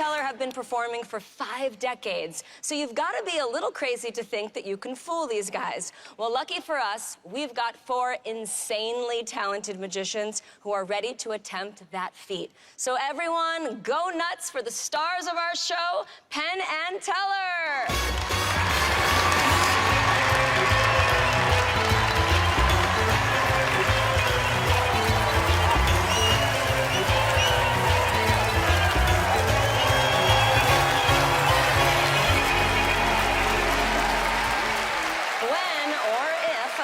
Teller have been performing for 5 decades, so you've got to be a little crazy to think that you can fool these guys. Well, lucky for us, we've got 4 insanely talented magicians who are ready to attempt that feat. So everyone, go nuts for the stars of our show, Penn and Teller!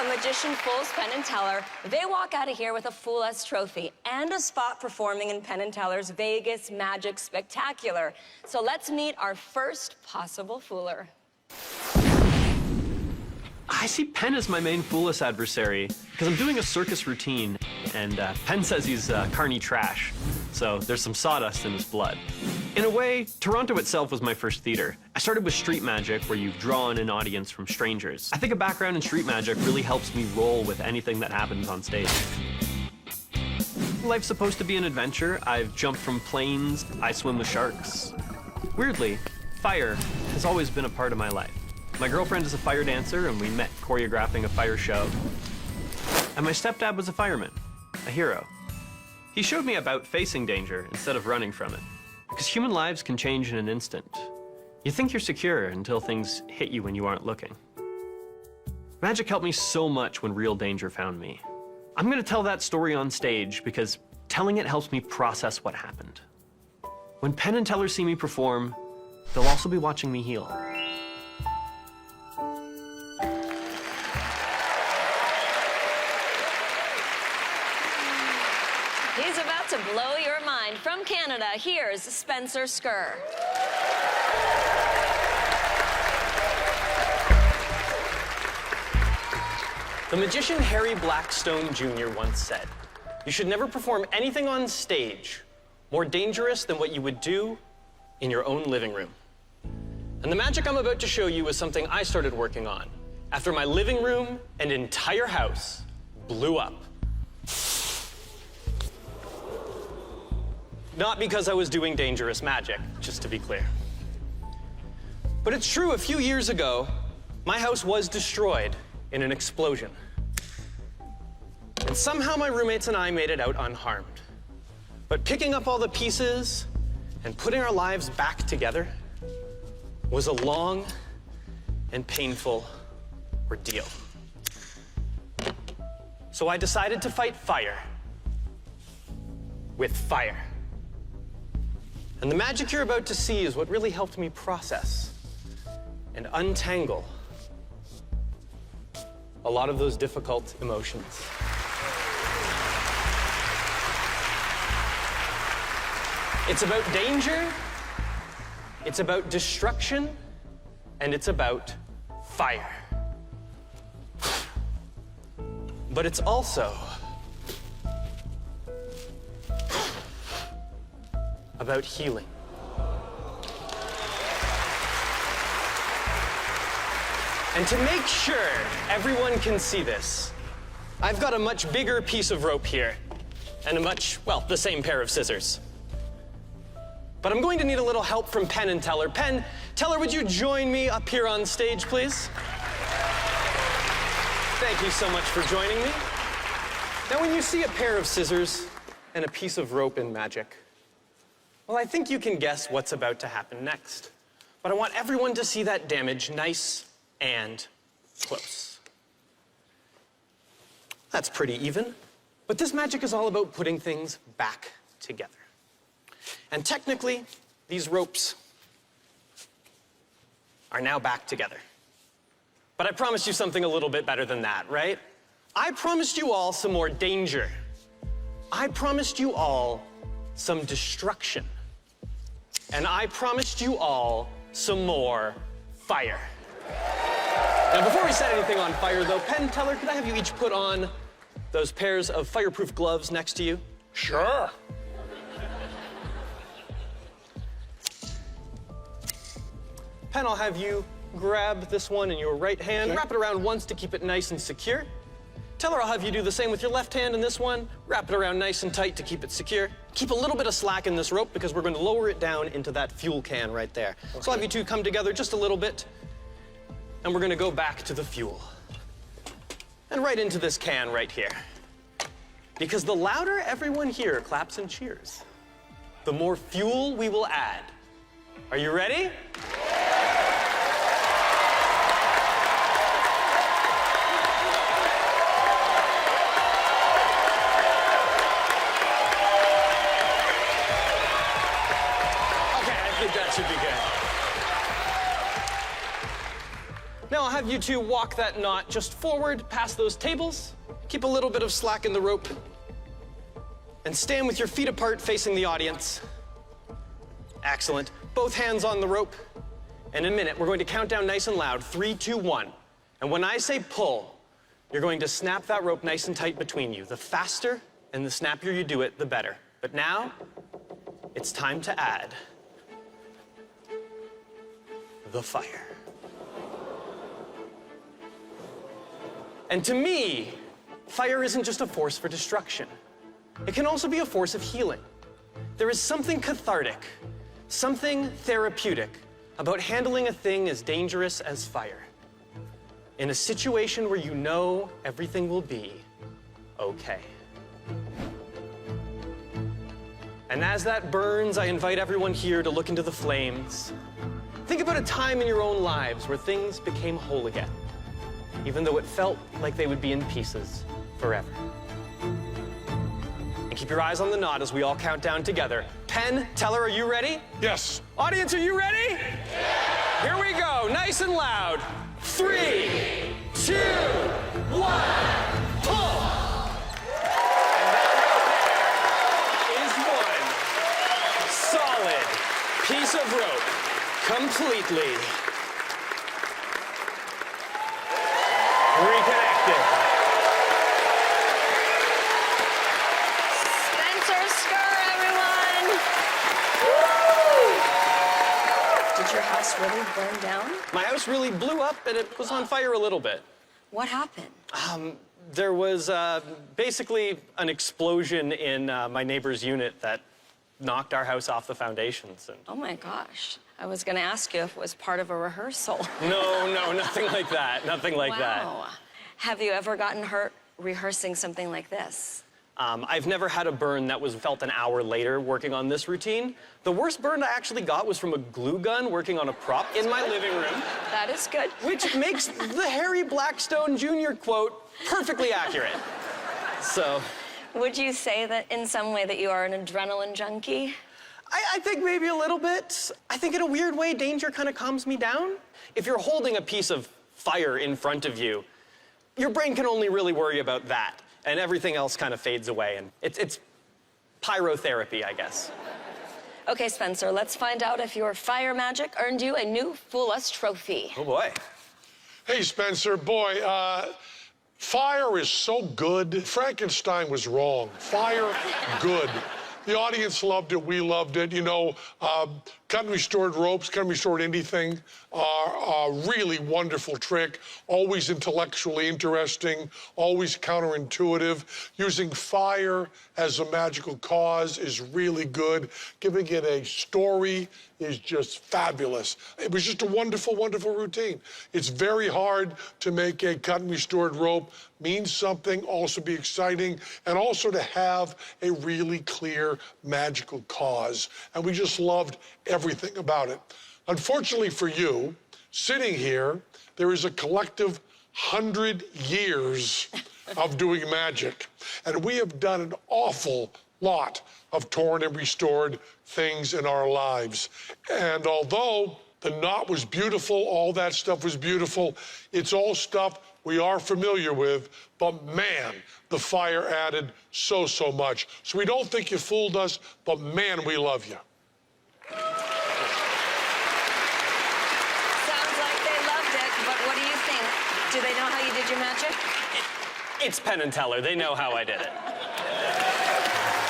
Magician fools Penn and Teller, they walk out of here with a Fool Us trophy and a spot performing in Penn and Teller's Vegas Magic Spectacular. So let's meet our first possible fooler. I see Penn as my main Fool Us adversary because I'm doing a circus routine, and Penn says he's carny trash, so there's some sawdust in his blood. In a way, Toronto itself was my first theater. I started with street magic, where you draw in an audience from strangers. I think a background in street magic really helps me roll with anything that happens on stage. Life's supposed to be an adventure. I've jumped from planes, I swim with sharks. Weirdly, fire has always been a part of my life. My girlfriend is a fire dancer, and we met choreographing a fire show. And my stepdad was a fireman, a hero. He showed me about facing danger instead of running from it. Because human lives can change in an instant. You think you're secure until things hit you when you aren't looking. Magic helped me so much when real danger found me. I'm gonna tell that story on stage because telling it helps me process what happened. When Penn and Teller see me perform, they'll also be watching me heal. He's about to blow your mind. From Canada, here's Spencer Skur. The magician Harry Blackstone Jr. once said, "You should never perform anything on stage more dangerous than what you would do in your own living room." And the magic I'm about to show you is something I started working on after my living room and entire house blew up. Not because I was doing dangerous magic, just to be clear. But it's true, a few years ago, my house was destroyed in an explosion. And somehow my roommates and I made it out unharmed. But picking up all the pieces and putting our lives back together was a long and painful ordeal. So I decided to fight fire with fire. And the magic you're about to see is what really helped me process and untangle a lot of those difficult emotions. It's about danger, it's about destruction, and it's about fire. But it's also about healing. And to make sure everyone can see this, I've got a much bigger piece of rope here and the same pair of scissors. But I'm going to need a little help from Penn and Teller. Penn, Teller, would you join me up here on stage, please? Thank you so much for joining me. Now, when you see a pair of scissors and a piece of rope in magic, well, I think you can guess what's about to happen next. But I want everyone to see that damage nice and close. That's pretty even. But this magic is all about putting things back together. And technically, these ropes are now back together. But I promised you something a little bit better than that, right? I promised you all some more danger. I promised you all some destruction. And I promised you all some more fire. Now, before we set anything on fire, though, Penn, Teller, could I have you each put on those pairs of fireproof gloves next to you? Sure. Penn, I'll have you grab this one in your right hand, wrap it around once to keep it nice and secure. Teller, I'll have you do the same with your left hand in this one. Wrap it around nice and tight to keep it secure. Keep a little bit of slack in this rope because we're going to lower it down into that fuel can right there. Okay. So I'll have you two come together just a little bit, and we're going to go back to the fuel. And right into this can right here. Because the louder everyone here claps and cheers, the more fuel we will add. Are you ready? That should be good. Now I'll have you two walk that knot just forward past those tables. Keep a little bit of slack in the rope. And stand with your feet apart facing the audience. Excellent. Both hands on the rope. In a minute, we're going to count down nice and loud. 3, 2, 1. And when I say pull, you're going to snap that rope nice and tight between you. The faster and the snappier you do it, the better. But now, it's time to add the fire. And to me, fire isn't just a force for destruction. It can also be a force of healing. There is something cathartic, something therapeutic about handling a thing as dangerous as fire. In a situation where you know everything will be okay. And as that burns, I invite everyone here to look into the flames. Think about a time in your own lives where things became whole again, even though it felt like they would be in pieces forever. And keep your eyes on the knot as we all count down together. Penn, Teller, are you ready? Yes. Audience, are you ready? Yeah. Here we go, nice and loud. 3, 2, 1, pull! And that right there is one solid piece of rope. Completely reconnected. Spencer Skur, everyone! Woo! Did your house really burn down? My house really blew up and it was on fire a little bit. What happened? There was basically an explosion in my neighbor's unit that knocked our house off the foundations. And... Oh my gosh. I was going to ask you if it was part of a rehearsal. No, nothing like that. Nothing like that. Wow. Have you ever gotten hurt rehearsing something like this? I've never had a burn that was felt an hour later working on this routine. The worst burn I actually got was from a glue gun working on a prop in my living room. That is good. Which makes the Harry Blackstone Jr. quote perfectly accurate. So... Would you say that in some way that you are an adrenaline junkie? I think maybe a little bit. I think in a weird way, danger kind of calms me down. If you're holding a piece of fire in front of you, your brain can only really worry about that, and everything else kind of fades away, and it's pyrotherapy, I guess. Okay, Spencer, let's find out if your fire magic earned you a new Fool Us trophy. Oh, boy. Hey, Spencer, boy, fire is so good. Frankenstein was wrong. Fire, good. The audience loved it. We loved it. You know, cut and restored ropes, cut and restored anything are a really wonderful trick. Always intellectually interesting, always counterintuitive. Using fire as a magical cause is really good. Giving it a story is just fabulous. It was just a wonderful, wonderful routine. It's very hard to make a cut and restored rope mean something, also be exciting, and also to have a really clear magical cause. And we just loved everything about it. Unfortunately for you, sitting here, there is a collective 100 years of doing magic. And we have done an awful lot of torn and restored things in our lives. And although the knot was beautiful, all that stuff was beautiful, it's all stuff we are familiar with, but man, the fire added so much. So we don't think you fooled us, but man, we love you. Sounds like they loved it, but what do you think? Do they know how you did your magic? It's Penn and Teller. They know how I did it.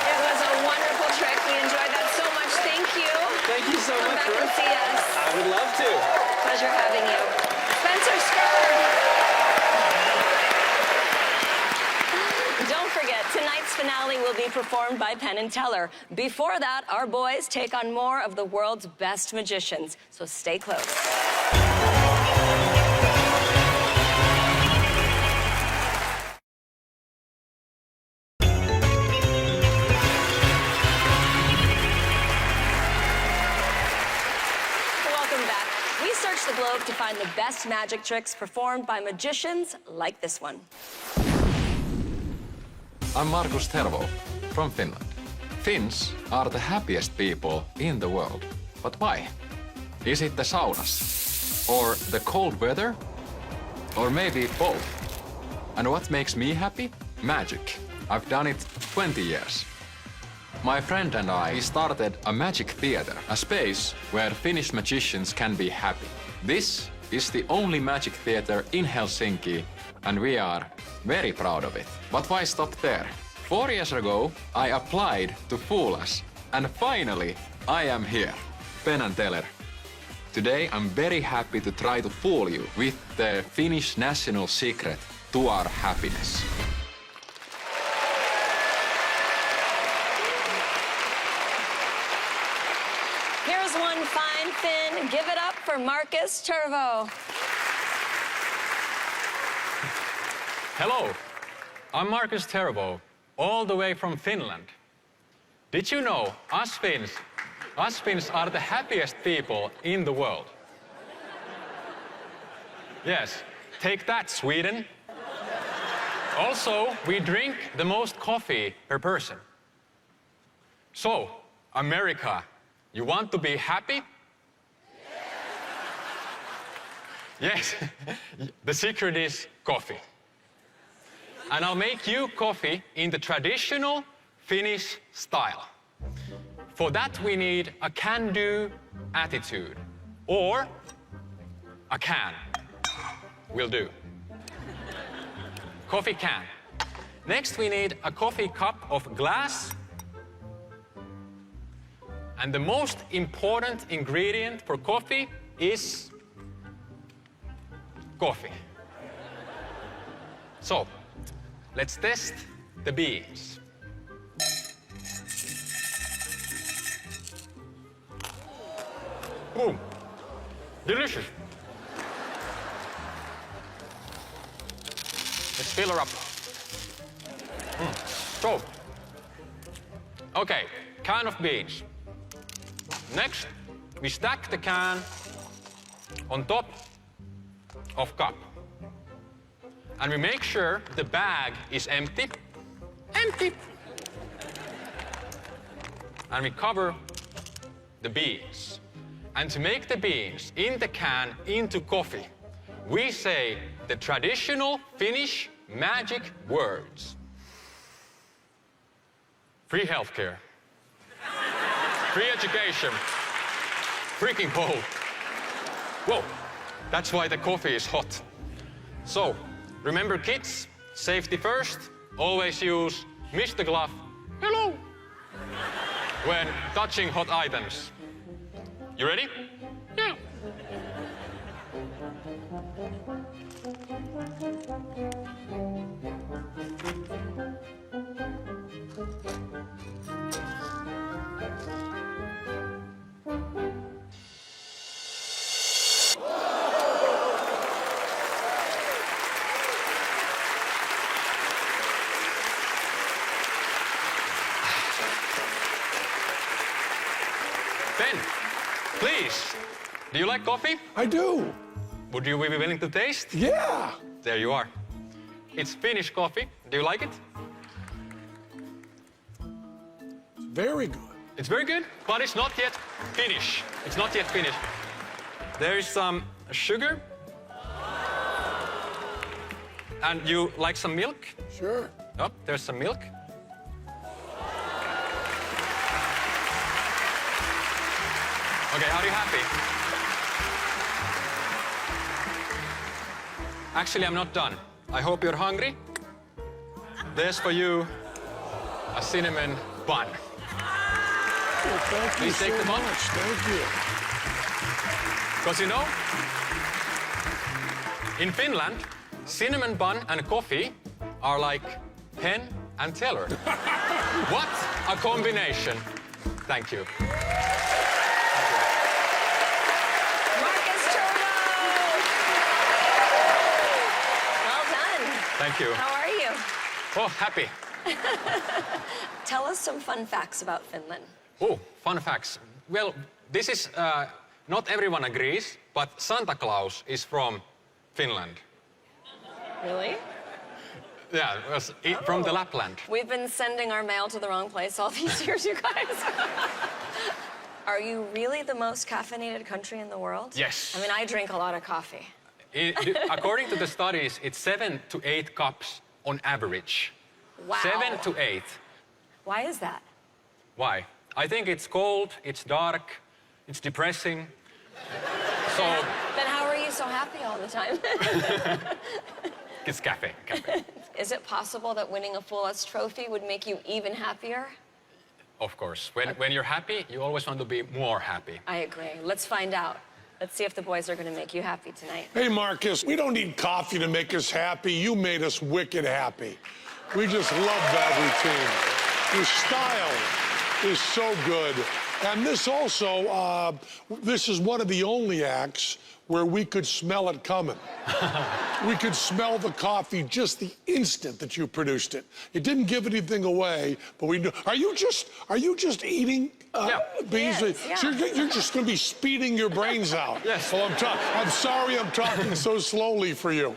It was a wonderful trick. We enjoyed that so much. Thank you. Thank you so much, Come back and Brooke. see us. I would love to. Pleasure having you. Spencer Skur. Tonight's finale will be performed by Penn and Teller. Before that, our boys take on more of the world's best magicians, so stay close. Welcome back. We searched the globe to find the best magic tricks performed by magicians like this one. I'm Markus Tervo from Finland. Finns are the happiest people in the world. But why? Is it the saunas? Or the cold weather? Or maybe both? And what makes me happy? Magic. I've done it 20 years. My friend and I started a magic theater, a space where Finnish magicians can be happy. This is the only magic theater in Helsinki, and we are very proud of it. But why stop there? 4 years ago, I applied to fool us, and finally, I am here. Penn and Teller. Today, I'm very happy to try to fool you with the Finnish national secret to our happiness. Here's one fine Finn. Give it up for Markus Tervo. Hello, I'm Markus Tervo, all the way from Finland. Did you know us Finns are the happiest people in the world? Yes, take that, Sweden. Also, we drink the most coffee per person. So, America, you want to be happy? Yes, the secret is coffee. And I'll make you coffee in the traditional Finnish style. For that, we need a can-do attitude, or a can will do. Coffee can. Next, we need a coffee cup of glass. And the most important ingredient for coffee is coffee. So, let's test the beans. Boom. Delicious. Let's fill her up. So, okay, can of beans. Next, we stack the can on top of cup. And we make sure the bag is empty. Empty! And we cover the beans. And to make the beans in the can into coffee, we say the traditional Finnish magic words. Free healthcare. Free education. Freaking cold. Whoa, that's why the coffee is hot. So, remember kids, safety first. Always use Mr. Glove, hello, when touching hot items. You ready? Yeah. Ben, please, do you like coffee? I do. Would you be willing to taste? Yeah. There you are. It's Finnish coffee. Do you like it? Very good. It's very good, but it's not yet Finnish. It's not yet finished. There is some sugar. And you like some milk? Sure. Oh, there's some milk. Okay, are you happy? Actually, I'm not done. I hope you're hungry. There's for you a cinnamon bun. Well, thank you Please take so the bun. much. Thank you. Because you know, in Finland, cinnamon bun and coffee are like pen and Teller. What a combination. Thank you. Marcus Turbo! Well done. Thank you. How are you? Oh, happy. Tell us some fun facts about Finland. Oh, fun facts. Well, this is, not everyone agrees, but Santa Claus is from Finland. Really? Yeah, it was from the Lapland. We've been sending our mail to the wrong place all these years, you guys. Are you really the most caffeinated country in the world? Yes. I mean, I drink a lot of coffee. According to the studies, it's 7 to 8 cups on average. Wow. 7 to 8. Why is that? Why? I think it's cold, it's dark, it's depressing. So Then how are you so happy all the time? it's cafe. Is it possible that winning a Fool Us trophy would make you even happier? Of course. When you're happy, you always want to be more happy. I agree. Let's find out. Let's see if the boys are going to make you happy tonight. Hey, Marcus, we don't need coffee to make us happy. You made us wicked happy. We just love that routine. Your style is so good. And this also, this is one of the only acts where we could smell it coming. We could smell the coffee just the instant that you produced it. It didn't give anything away, but we knew. Are you just eating beans? Yes, yeah. So you're just going to be speeding your brains out. Yes. Well, I'm sorry I'm talking so slowly for you.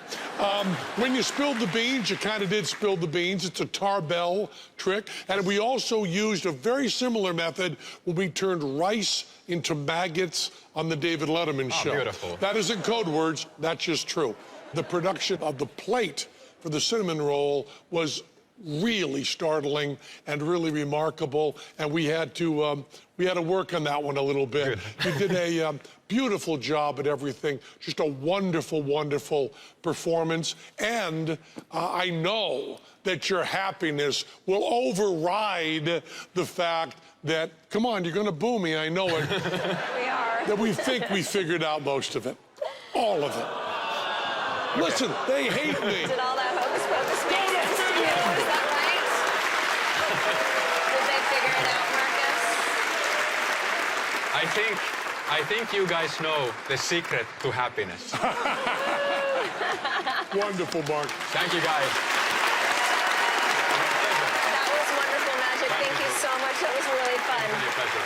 When you spilled the beans, you kind of did spill the beans. It's a tarbell trick. And we also used a very similar method when we turned rice into maggots on the David Letterman show. Beautiful. That isn't code words, that's just true. The production of the plate for the cinnamon roll was really startling and really remarkable, and we had to work on that one a little bit. You did a beautiful job at everything, just a wonderful, wonderful performance, and I know that your happiness will override the fact that, come on, you're gonna boo me, I know it. We are. That we think we figured out most of it. All of it. Listen, they hate me. Did all that hocus pocus make sense to you? Is that right? Did they figure it out, Marcus? I think you guys know the secret to happiness. Wonderful, Mark. Thank you, guys. That was wonderful magic. Thank you so much. That was really fun. Really a pleasure.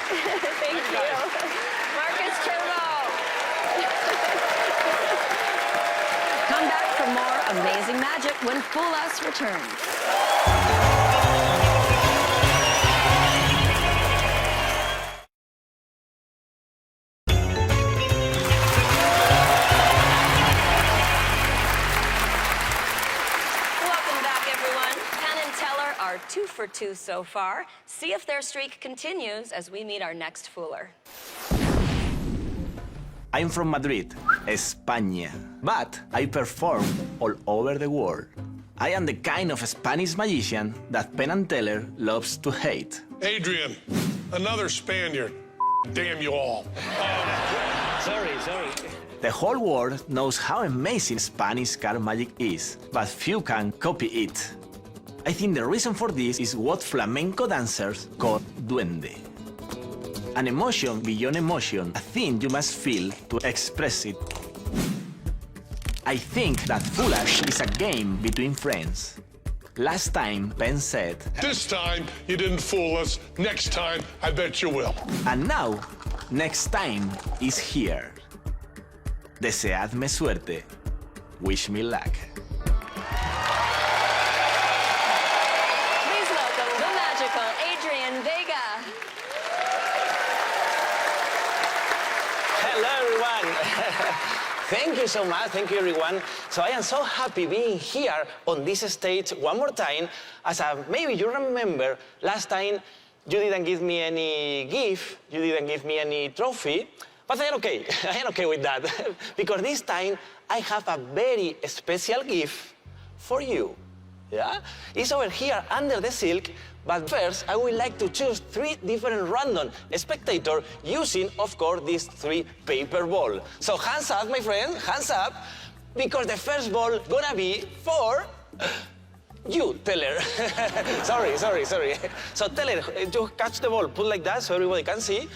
Thank you. Marcus Turbo. Come back for more amazing magic when Fool Us returns. Welcome back, everyone. Penn and Teller are 2 for 2 so far. See if their streak continues as we meet our next fooler. I'm from Madrid, España, but I perform all over the world. I am the kind of Spanish magician that Penn and Teller loves to hate. Adrian, another Spaniard. Damn you all. Sorry. The whole world knows how amazing Spanish card magic is, but few can copy it. I think the reason for this is what flamenco dancers call duende. An emotion beyond emotion, a thing you must feel to express it. I think that Fool Us is a game between friends. Last time, Ben said, This time, you didn't fool us. Next time, I bet you will. and now, next time is here. Deseadme suerte. Wish me luck. Please welcome the magical Adrian Vega. Hello, everyone. Thank you so much. Thank you, everyone. So I am so happy being here on this stage one more time. As maybe you remember, last time you didn't give me any gift, you didn't give me any trophy, but I am okay. I am okay with that. Because this time I have a very special gift for you. Yeah? It's over here under the silk, but first I would like to choose 3 different random spectators using, of course, these 3 paper balls. So hands up, my friend, hands up, because the first ball gonna be for You, teller. sorry. So teller, you catch the ball, put like that so everybody can see.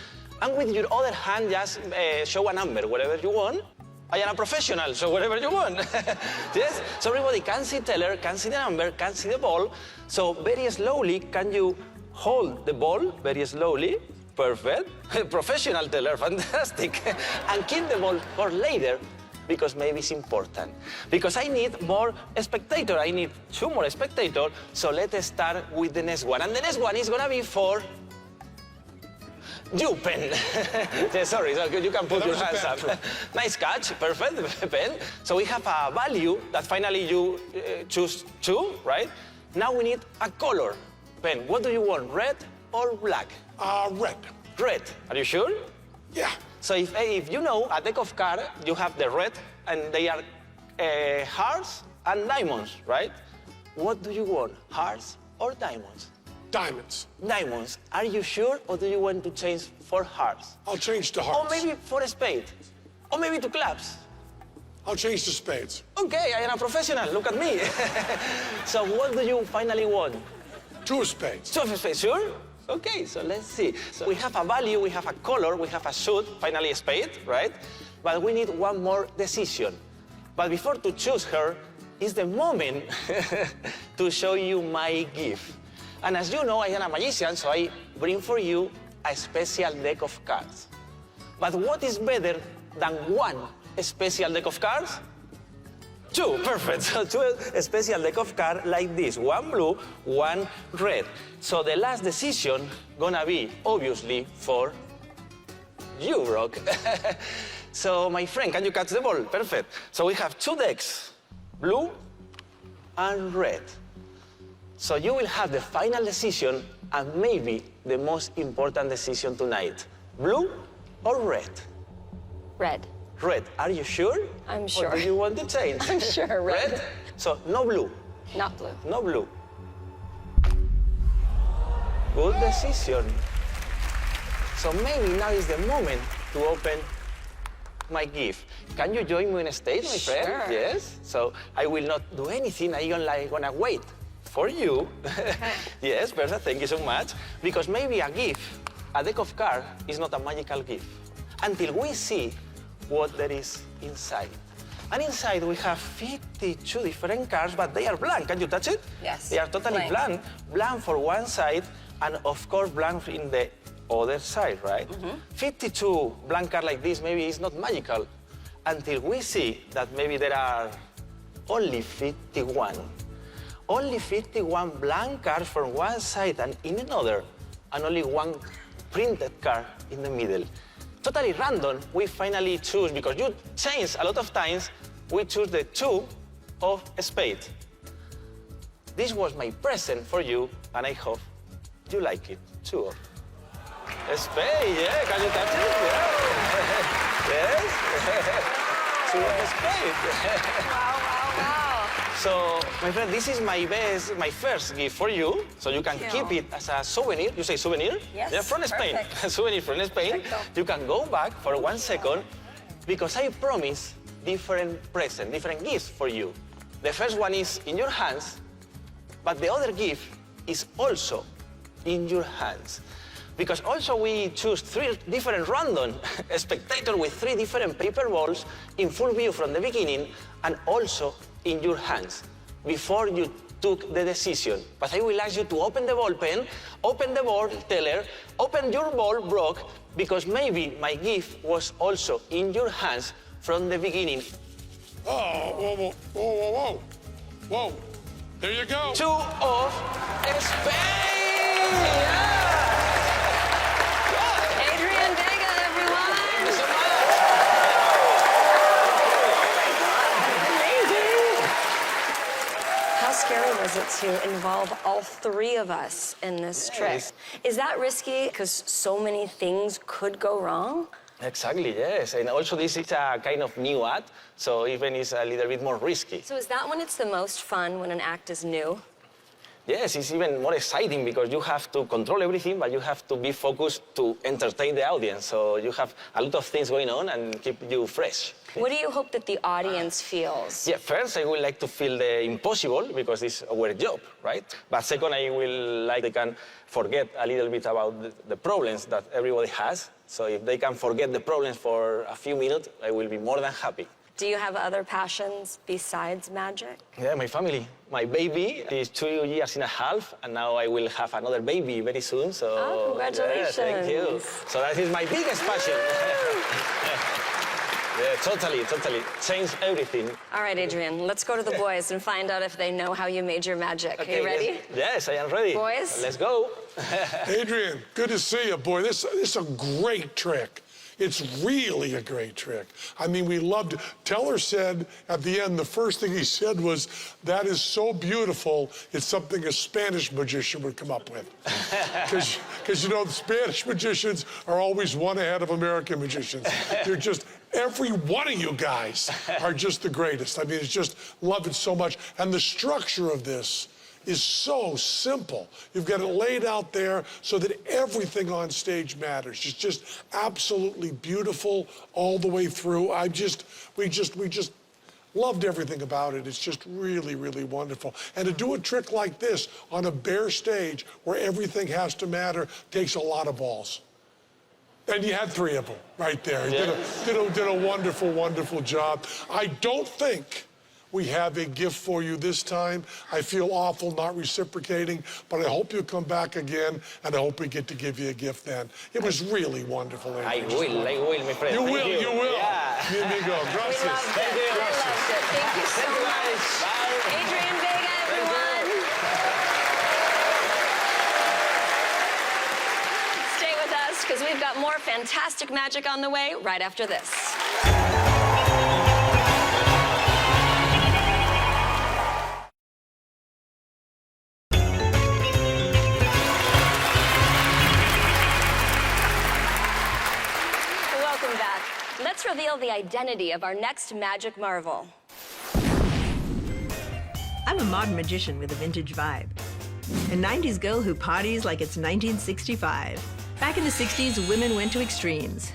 And with your other hand, just show a number, whatever you want. I am a professional, so whatever you want. Yes? So everybody can see teller, can see the number, can see the ball. So very slowly, can you hold the ball very slowly? Perfect. Professional teller, fantastic. And keep the ball for later, because maybe it's important. Because I need more spectators. I need 2 more spectators. So let's start with the next one. And the next one is gonna be for you, Pen. Yeah, sorry, you can put your hands up. Nice catch, perfect, Pen. So we have a value that finally you choose 2, right? Now we need a color. Pen, what do you want, red or black? Red. Red, are you sure? Yeah. So if you know, a deck of cards, you have the red, and they are hearts and diamonds, right? What do you want, hearts or diamonds? Diamonds. Diamonds. Are you sure, or do you want to change for hearts? I'll change to Or hearts. maybe for a spade? Or maybe to clubs? I'll change to spades. Okay, I am a professional, look at me. So what do you finally want? 2 of spades. 2 of spades, sure? Okay, so let's see. So we have a value, we have a color, we have a suit, finally a spade, right? But we need one more decision. But before to choose her, is the moment to show you my gift. And as you know, I am a magician, so I bring for you a special deck of cards. But what is better than 1 special deck of cards? 2, perfect. So 2 special deck of cards like this. 1 blue, 1 red. So the last decision gonna be, obviously, for you, Brock. So, my friend, can you catch the ball? Perfect. So we have 2 decks, blue and red. So you will have the final decision and maybe the most important decision tonight. Blue or red? Red. Red. Are you sure? I'm sure. Or do you want to change? I'm sure, red. Red? So no blue. Not blue. No blue. Good decision. So maybe now is the moment to open my gift. Can you join me on stage, my friend? Sure. Yes. So I will not do anything. I'm gonna wait for you. Yes, perfect. Thank you so much. Because maybe a gift, a deck of cards, is not a magical gift until we see what there is inside. And inside we have 52 different cards, but they are blank. Can you touch it? Yes. They are totally Blank. blank. Blank for one side, and of course blank in the other side, right? 52 blank cards like this maybe is not magical until we see that maybe there are only 51. Only 51 blank cards from one side and in another, and only 1 printed card in the middle. Totally random, we finally choose, because you change a lot of times, we choose the 2 of spades. This was my present for you, and I hope you like it. 2 of spades, yeah, can you touch it? Yeah. Yes. 2 of spades. Wow. So, my friend, this is my first gift for you. So you can keep it as a souvenir. You say souvenir? Yes, Yeah, from Spain. perfect. Souvenir from Spain. Perfecto. You can go back for 1 second because I promise different presents, different gifts for you. The first one is in your hands, but the other gift is also in your hands. Because also we choose 3 different random spectators with 3 different paper balls in full view from the beginning and also in your hands before you took the decision. But I will ask you to open the ball pen, open the ball teller, open your ball, Brock, because maybe my gift was also in your hands from the beginning. Oh, whoa. Whoa. There you go. 2 of spades! Yeah! Adrian Vega, everyone. Thank you so much. How scary was it to involve all 3 of us in this trick? Yes. Is that risky because so many things could go wrong? Exactly, yes. And also this is a kind of new act, so even it's a little bit more risky. So is that when it's the most fun, when an act is new? Yes, it's even more exciting because you have to control everything, but you have to be focused to entertain the audience. So you have a lot of things going on and keep you fresh. What do you hope that the audience feels? Yeah, first I would like to feel the impossible because it's our job, right? But second, I will like they can forget a little bit about the problems that everybody has. So if they can forget the problems for a few minutes, I will be more than happy. Do you have other passions besides magic? Yeah, my family. My baby is 2 years and a half, and now I will have another baby very soon. So Oh, congratulations. Yeah, thank you. So that is my biggest passion. Yeah, totally. Changed everything. All right, Adrian, let's go to the boys and find out if they know how you made your magic. Okay, you ready? Yes, I am ready. Boys? Let's go. Adrian, good to see you, boy. This is a great trick. It's really a great trick. I mean, we loved it. Teller said at the end, the first thing he said was, that is so beautiful, it's something a Spanish magician would come up with. Because, you know, the Spanish magicians are always one ahead of American magicians. They're just, every one of you guys are just the greatest. I mean, it's just, love it so much. And the structure of this is so simple. You've got it laid out there so that everything on stage matters. It's just absolutely beautiful all the way through. We just loved everything about it. It's just really, really wonderful. And to do a trick like this on a bare stage where everything has to matter takes a lot of balls. And you had 3 of them right there. Yeah. Did a wonderful, wonderful job. I don't think we have a gift for you this time. I feel awful not reciprocating, but I hope you'll come back again, and I hope we get to give you a gift then. It was really wonderful, I Adrian. will, my friend. You Thank will, you will. Yeah. Mi amigo, gracias. We loved it. We loved it. Thank you so much. Bye. Adrian Vega, everyone. Stay with us, because we've got more fantastic magic on the way right after this. Welcome back. Let's reveal the identity of our next magic marvel. I'm a modern magician with a vintage vibe. A 90s girl who parties like it's 1965. Back in the 60s, women went to extremes.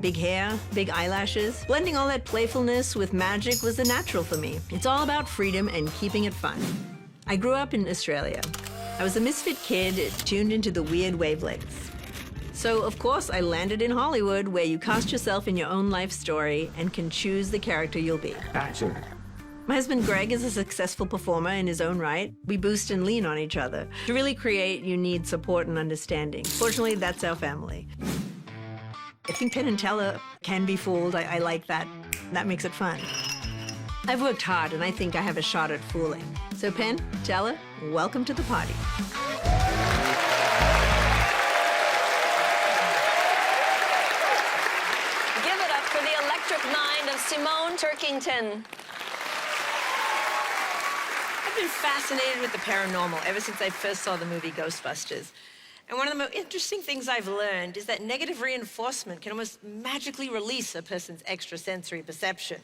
Big hair, big eyelashes. Blending all that playfulness with magic was the natural for me. It's all about freedom and keeping it fun. I grew up in Australia. I was a misfit kid tuned into the weird wavelengths. So, of course, I landed in Hollywood, where you cast yourself in your own life story and can choose the character you'll be. My husband Greg is a successful performer in his own right. We boost and lean on each other. To really create, you need support and understanding. Fortunately, that's our family. I think Penn and Teller can be fooled. I like that. That makes it fun. I've worked hard, and I think I have a shot at fooling. So, Penn, Teller, welcome to the party. Give it up for the electric mind of Simone Turkington. I've been fascinated with the paranormal ever since I first saw the movie Ghostbusters. And one of the most interesting things I've learned is that negative reinforcement can almost magically release a person's extrasensory perception.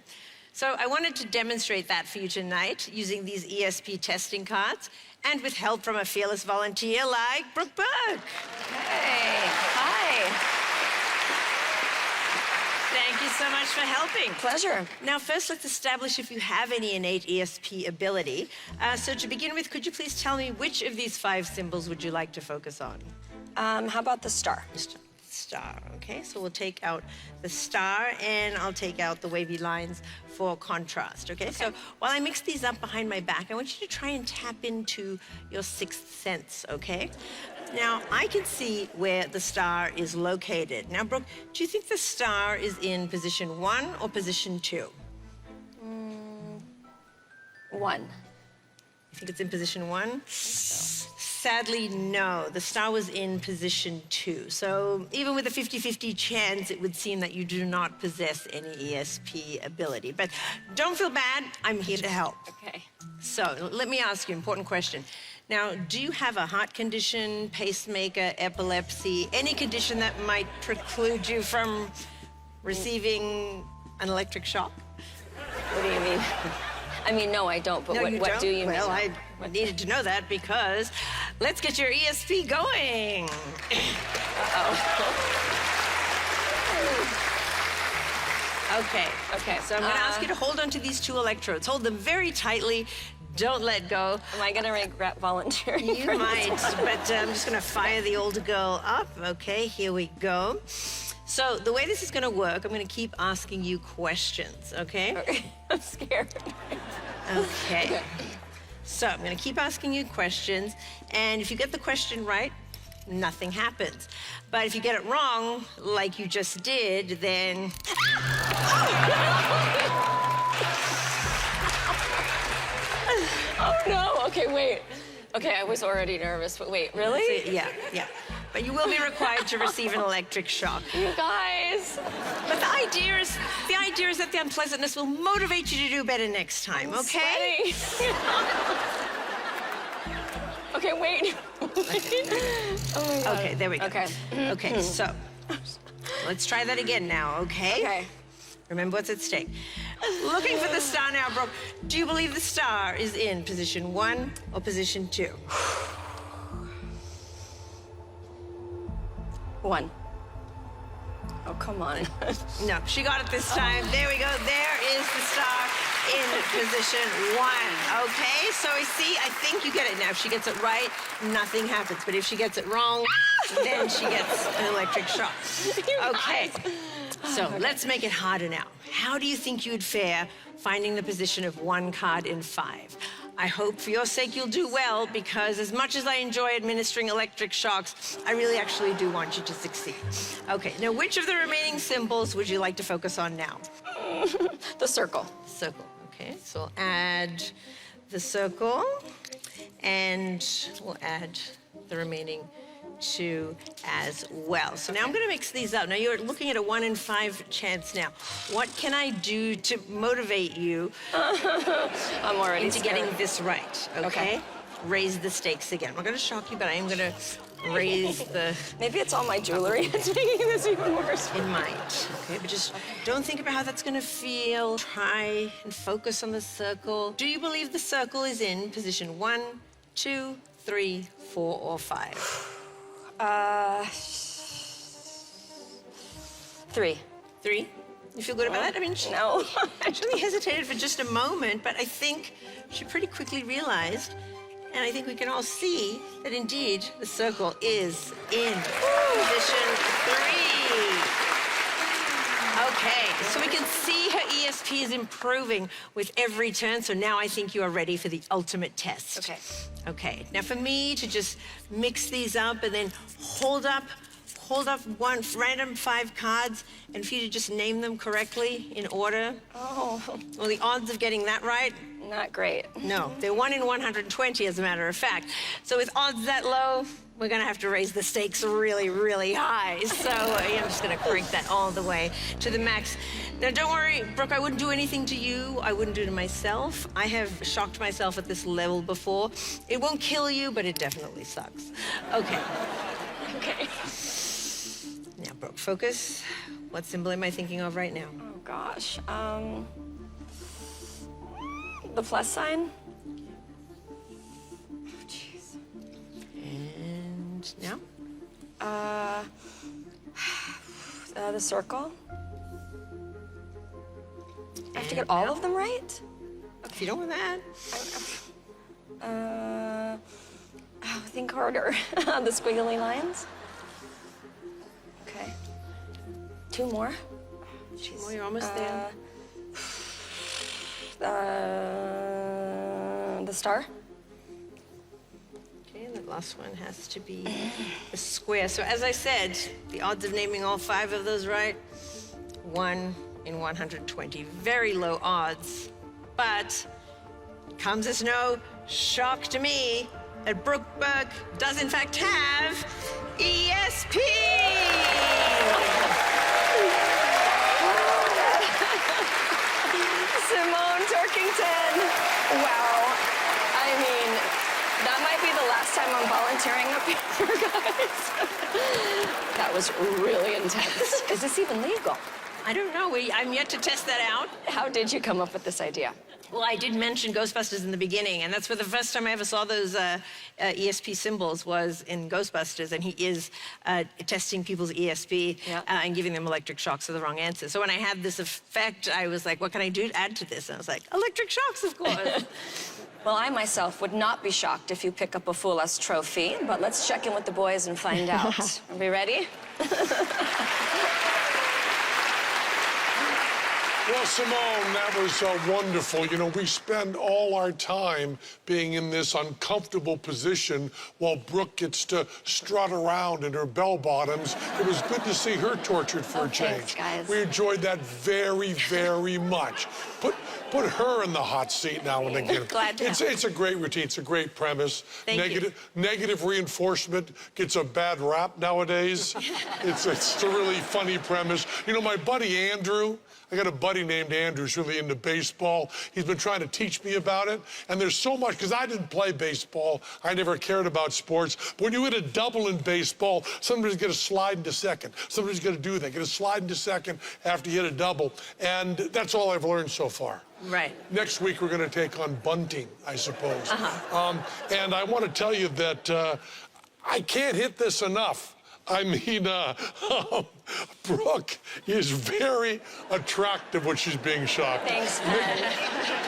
So I wanted to demonstrate that for you tonight using these ESP testing cards and with help from a fearless volunteer like Brooke Burke. Hey, hi. Thank you so much for helping. Pleasure. Now, first, let's establish if you have any innate ESP ability. So to begin with, could you please tell me which of these 5 symbols would you like to focus on? How about the star? Star, okay? So we'll take out the star, and I'll take out the wavy lines for contrast, okay? So while I mix these up behind my back, I want you to try and tap into your 6th sense, okay? Now, I can see where the star is located. Now, Brooke, do you think the star is in position 1 or position 2? 1. You think it's in position 1? Sadly, no. The star was in position 2. So even with a 50-50 chance, it would seem that you do not possess any ESP ability. But don't feel bad. I'm here to help. Okay. So let me ask you an important question. Now, do you have a heart condition, pacemaker, epilepsy, any condition that might preclude you from receiving an electric shock? What do you mean? I mean, no, I don't, but No, what, you what don't? do you well, mean? I needed to know that because let's get your ESP going. Okay. Okay. So I'm going to ask you to hold on to these two electrodes. Hold them very tightly. Don't let go. Am I gonna regret volunteering? You for might, this? but I'm just going to fire the old girl up. Okay, here we go. So the way this is going to work, I'm going to keep asking you questions, okay? I'm scared. Okay. So I'm going to keep asking you questions, and if you get the question right, nothing happens. But if you get it wrong, like you just did, then... Oh no, okay, wait. Okay, I was already nervous, but wait, really? Yeah, yeah. But you will be required to receive an electric shock. You guys. But the idea is that the unpleasantness will motivate you to do better next time, okay? Sweating. Okay, wait. Oh my God. Okay, there we go. Okay. Okay, so let's try that again now, okay? Okay. Remember what's at stake. Looking for the star now, Brooke. Do you believe the star is in position 1 or position 2? 1. Oh, come on. No, she got it this time. There we go. There is the star in position 1. Okay, so I think you get it now. If she gets it right, nothing happens. But if she gets it wrong, then she gets an electric shock. Okay, so let's make it harder now. How do you think you'd fare finding the position of 1 card in 5? I hope for your sake you'll do well, because as much as I enjoy administering electric shocks, I really actually do want you to succeed. Okay, now which of the remaining symbols would you like to focus on now? The circle. Circle, okay. So we'll add the circle, and we'll add the remaining 2 as well. So now I'm going to mix these up. Now you're looking at a 1 in 5 chance now. What can I do to motivate you I'm already into scared. getting this right, okay? Okay. Raise the stakes again. I'm not going to shock you, but I am going to raise the... Maybe it's all my jewelry that's making this even worse. It might, okay? But just don't think about how that's going to feel. Try and focus on the circle. Do you believe the circle is in position 1, 2, 3, 4, or 5? 3. 3? You feel good about that? I mean, she No. actually hesitated for just a moment, but I think she pretty quickly realized, and I think we can all see that indeed the circle is in position 3. Okay, so we can see her ESP is improving with every turn, so now I think you are ready for the ultimate test. Okay. Okay, now for me to just mix these up and then hold up one random 5 cards, and for you to just name them correctly in order. Oh, Well, the odds of getting that right, not great. no. They're 1 in 120, as a matter of fact. So with odds that low, we're gonna have to raise the stakes really, really high. So I'm just gonna crank that all the way to the max. Now, don't worry, Brooke, I wouldn't do anything to you. I wouldn't do it to myself. I have shocked myself at this level before. It won't kill you, but it definitely sucks. Okay. Okay. Now, Brooke, focus. What symbol am I thinking of right now? Oh gosh. The plus sign. Oh, jeez. And now? The circle. I have to get all of them right? If you don't want that. Think harder. The squiggly lines. Okay. 2 more. Oh, you're almost there. The star. Okay, and the last one has to be a square. So as I said, the odds of naming all 5 of those right, 1 in 120. Very low odds. But it comes as no shock to me that Brooke Burke does in fact have ESP! Simone Turkington. Wow. I mean, that might be the last time I'm volunteering up here, guys. That was really intense. Is this even legal? I don't know. I'm yet to test that out. How did you come up with this idea? Well, I did mention Ghostbusters in the beginning, and that's where the first time I ever saw those ESP symbols was in Ghostbusters, and he is testing people's ESP and giving them electric shocks for the wrong answer. So when I had this effect, I was like, what can I do to add to this? And I was like, electric shocks, of course. Well, I myself would not be shocked if you pick up a Fool Us trophy, but let's check in with the boys and find out. Are we ready? Well, Simone, that was wonderful. You know, we spend all our time being in this uncomfortable position while Brooke gets to strut around in her bell-bottoms. It was good to see her tortured for a change. Thanks, guys. We enjoyed that very, very much. Put her in the hot seat now and again. Glad to help. It's a great routine. It's a great premise. Thank you. Negative reinforcement gets a bad rap nowadays. It's a really funny premise. You know, my buddy Andrew, I got a buddy named Andrew who's really into baseball. He's been trying to teach me about it. And there's so much, because I didn't play baseball. I never cared about sports. But when you hit a double in baseball, somebody's going to slide into second. Somebody's going to do that, get a slide into second after you hit a double. And that's all I've learned so far. Right. Next week, we're going to take on bunting, I suppose. And I want to tell you that I can't hit this enough. I mean, Brooke is very attractive when she's being shocked. Thanks, Ben.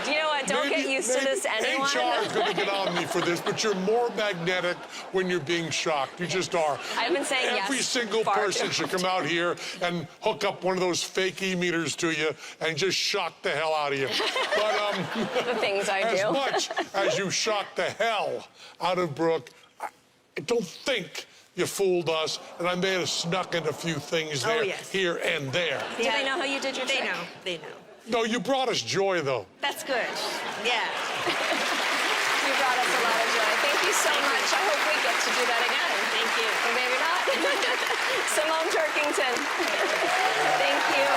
You know what? Don't get used to this, anyone. HR is going to get on me for this, but you're more magnetic when you're being shocked. You just are. I've been saying yes. Every single far person too should come out here and hook up one of those fake e-meters to you and just shock the hell out of you. But the things I as do. much as you shocked the hell out of Brooke, I don't think you fooled us, and I may have snuck in a few things there, here and there. Do they know how you did your trick? They know. No, you brought us joy, though. That's good. Yeah. You brought us a lot of joy. Thank you so much. I hope we get to do that again. Thank you. Or maybe not. Simone Turkington. Thank you.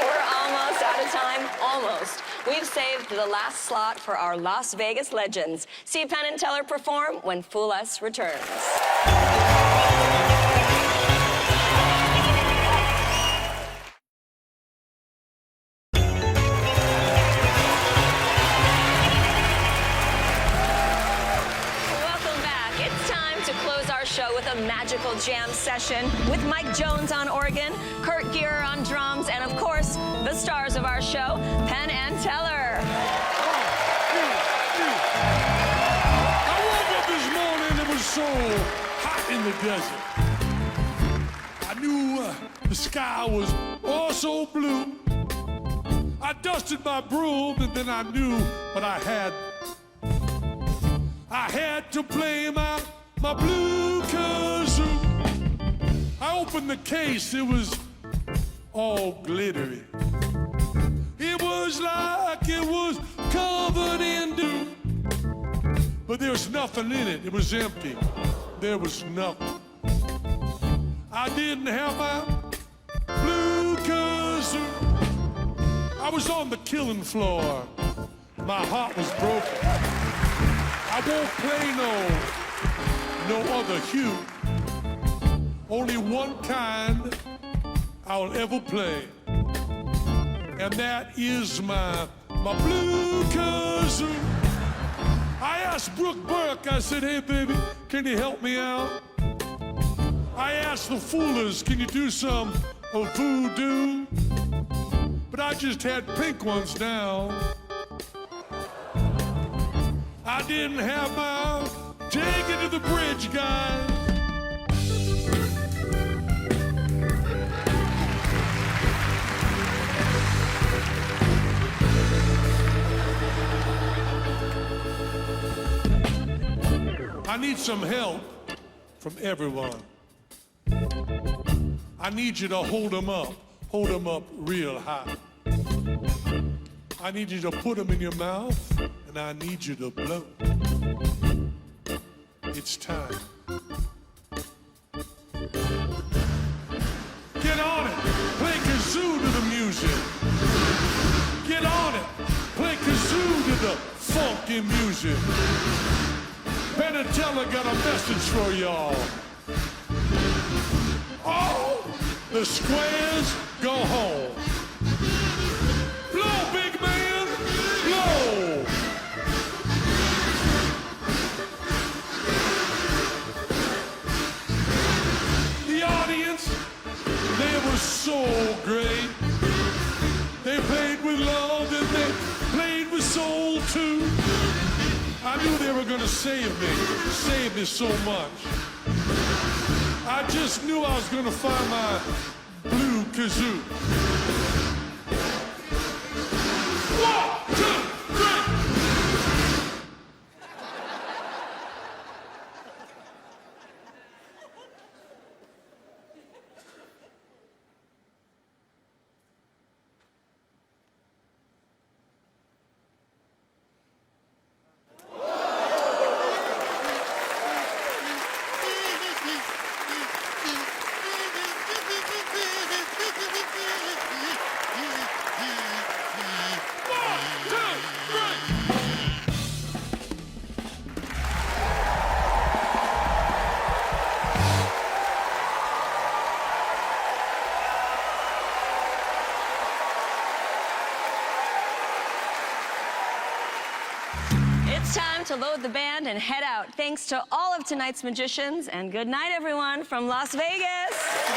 We're almost out of time. Almost. We've saved the last slot for our Las Vegas legends. See Penn and Teller perform when Fool Us returns. With a magical jam session with Mike Jones on organ, Kurt Geiger on drums, and of course, the stars of our show, Penn and Teller. I woke up this morning, it was so hot in the desert. I knew the sky was all so blue. I dusted my broom and then I knew what I had. I had to play my blue kazoo. I opened the case, it was all glittery. It was like it was covered in dew. But there was nothing in it, it was empty. There was nothing. I didn't have my blue kazoo. I was on the killing floor. My heart was broken. I won't play no other hue. Only one kind I'll ever play. And that is my blue kazoo. I asked Brooke Burke, I said, hey baby, can you help me out? I asked the Foolers, can you do some voodoo? But I just had pink ones now. I didn't have my take it to the bridge, guys. I need some help from everyone. I need you to hold them up real high. I need you to put them in your mouth, and I need you to blow. It's time. Get on it, play kazoo to the music. Get on it, play kazoo to the funky music. Penn and Teller got a message for y'all. Oh, The squares go home. Blow, big man, blow. The audience, they were so great. They played with love and they played with soul too. I knew they were gonna save me so much. I just knew I was gonna find my blue kazoo. 1, 2, 3. It's time to load the band and head out. Thanks to all of tonight's magicians, and good night, everyone, from Las Vegas.